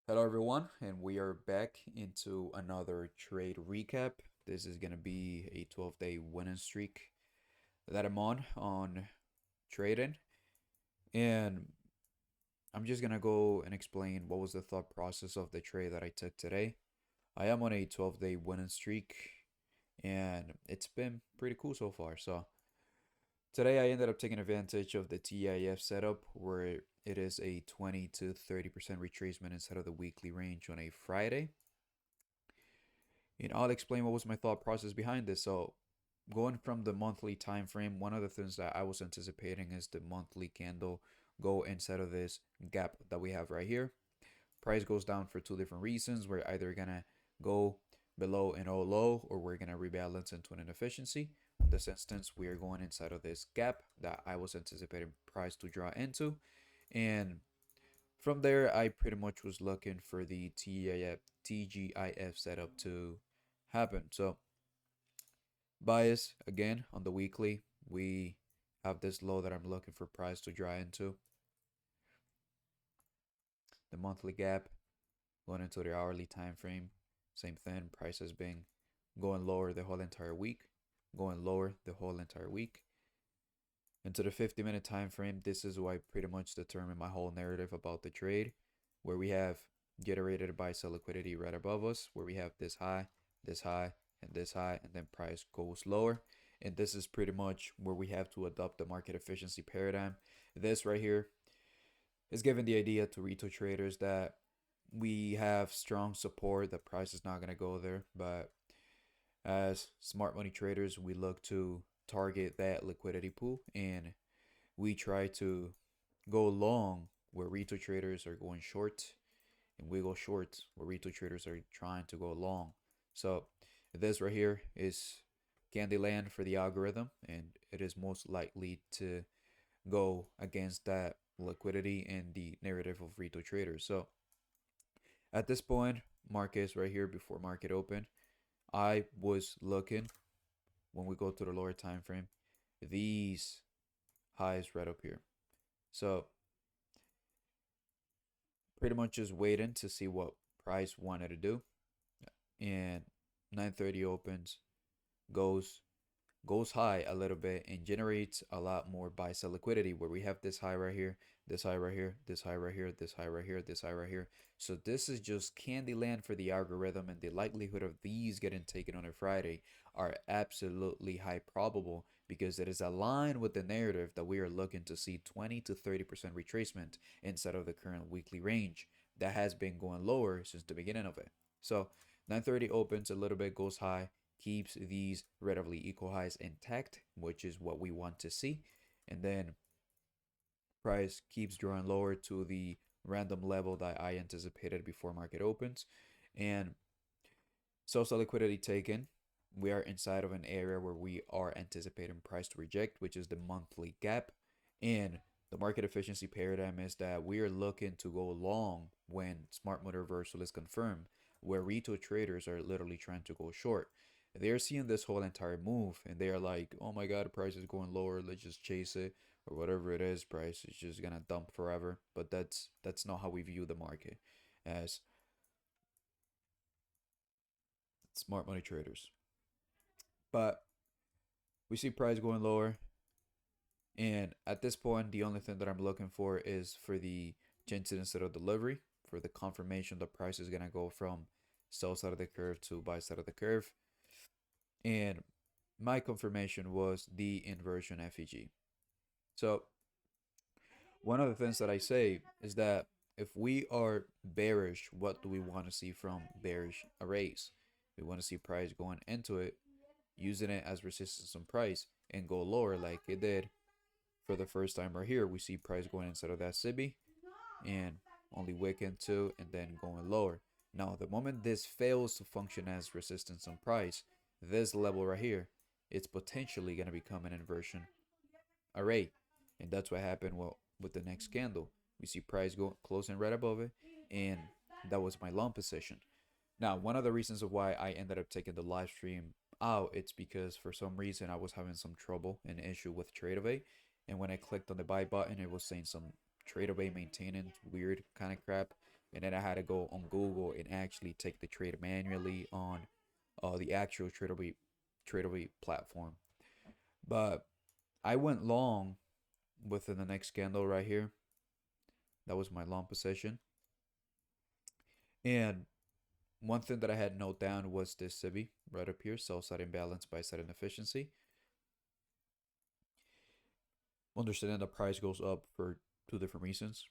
Hello everyone, and we are back into another trade recap. This is gonna be a 12-day winning streak that I'm on trading, and I'm just gonna go and explain what was the thought process of the trade that I took today. I am on a 12-day winning streak, and it's been pretty cool so far. So today I ended up taking advantage of the TGIF setup where it is a 20 to 30% retracement inside of the weekly range on a Friday. I'll explain what was my thought process behind this. So, going from the monthly time frame, one of the things that I was anticipating is the monthly candle go inside of this gap that we have right here. Price goes down for two different reasons. We're either gonna go below an all low or we're gonna rebalance into an inefficiency. In this instance, we are going inside of this gap that I was anticipating price to draw into. And from there, I pretty much was looking for the TGIF setup to happen. So bias again on the weekly, we have this low that I'm looking for price to dry into. The monthly gap going into the hourly time frame, same thing. Price has been going lower the whole entire week, going lower the whole entire week. Into the 50-minute time frame, this is why I pretty much determine my whole narrative about the trade, where we have generated buy sell liquidity right above us, where we have this high, and this high, and then price goes lower. And this is pretty much where we have to adopt the market efficiency paradigm. This right here is giving the idea to retail traders that we have strong support, the price is not going to go there, but as smart money traders, we look to target that liquidity pool and we try to go long where retail traders are going short, and we go short where retail traders are trying to go long. So this right here is Candyland for the algorithm, and it is most likely to go against that liquidity and the narrative of retail traders. So at this point, markets right here before market open, I was looking when we go to the lower time frame, these highs right up here. So pretty much just waiting to see what price wanted to do. And 9:30 opens, goes goes high a little bit and generates a lot more buy sell liquidity where we have this high right here, this high right here, this high right here, this high right here, this high right here. So this is just candy land for the algorithm, and the likelihood of these getting taken on a Friday are absolutely high probable because it is aligned with the narrative that we are looking to see 20 to 30% retracement inside of the current weekly range that has been going lower since the beginning of it. So 9:30 opens a little bit, goes high, keeps these relatively equal highs intact, which is what we want to see. And then price keeps drawing lower to the random level that I anticipated before market opens. And social liquidity taken, we are inside of an area where we are anticipating price to reject, which is the monthly gap. And the market efficiency paradigm is that we are looking to go long when smart money reversal is confirmed, where retail traders are literally trying to go short. They're seeing this whole entire move and they are like, oh my god, the price is going lower, let's just chase it, or whatever it is, price is just gonna dump forever. But that's not how we view the market as smart money traders. But we see price going lower, and at this point, the only thing that I'm looking for is for the change instead of delivery, for the confirmation the price is gonna go from sell side of the curve to buy side of the curve. And my confirmation was the inversion FEG. So one of the things that I say is that if we are bearish, what do we want to see from bearish arrays? We want to see price going into it, using it as resistance on price, and go lower like it did for the first time right here. We see price going inside of that SIBI and only wick into and then going lower. Now, the moment this fails to function as resistance on price, this level right here, it's potentially going to become an inversion array. And that's what happened with the next candle. We see price go closing right above it, and that was my long position. Now, one of the reasons of why I ended up taking the live stream out, it's because for some reason I was having some trouble and issue with TradeAway, and when I clicked on the buy button, it was saying some TradeAway maintenance weird kind of crap. and then I had to go on Google and actually take the trade manually on the actual Tradable platform. But I went long within the next candle right here. That was my long position. And one thing that I had note down was this CIBI right up here, sell side imbalance, buy side inefficiency. Understanding the price goes up for two different reasons.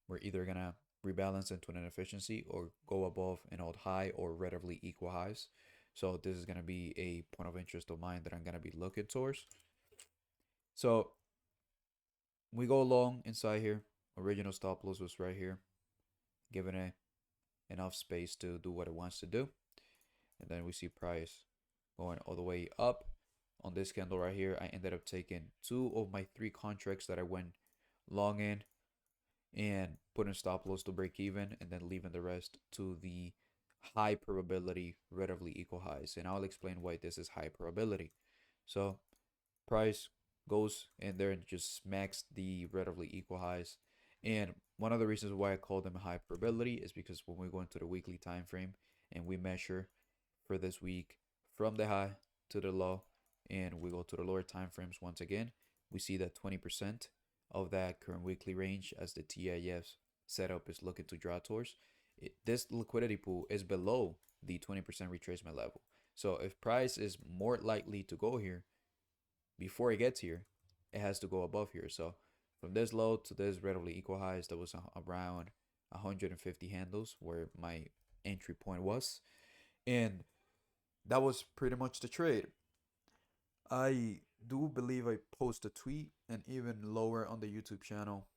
We're either gonna rebalance into an inefficiency or go above an old high or relatively equal highs. So this is gonna be a point of interest of mine that I'm gonna be looking towards. So we go long inside here. Original stop loss was right here, giving it enough space to do what it wants to do. And then we see price going all the way up. On this candle right here, I ended up taking two of my three contracts that I went long in and putting stop loss to break even, and then leaving the rest to the high probability relatively equal highs. And I'll explain why this is high probability. So price goes in there and just smacks the relatively equal highs. And one of the reasons why I call them high probability is because when we go into the weekly time frame and we measure for this week from the high to the low, and we go to the lower time frames once again, we see that 20% of that current weekly range as the TGIF setup is looking to draw towards. This liquidity pool is below the 20% retracement level. So if price is more likely to go here before it gets here, it has to go above here. So from this low to this relatively equal highs, that was around 150 handles where my entry point was. And that was pretty much the trade. I do believe I post a tweet and even lower on the YouTube channel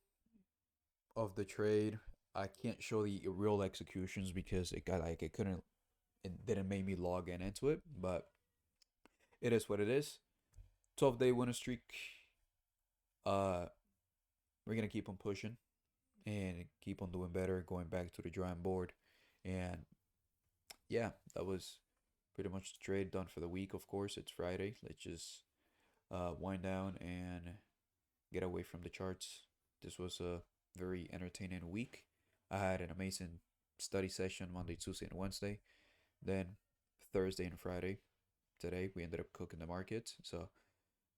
of the trade. I can't show the real executions because it didn't make me log in into it, but it is what it is. 12-day winner streak. Uh, we're gonna keep on pushing and keep on doing better, going back to the drawing board, and yeah, that was pretty much the trade done for the week. Of course, it's Friday. Let's just wind down and get away from the charts. This was a very entertaining week. I had an amazing study session Monday, Tuesday, and Wednesday. Then Thursday and Friday. Today we ended up cooking the markets. So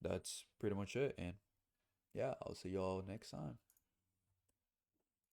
that's pretty much it. And yeah, I'll see y'all next time.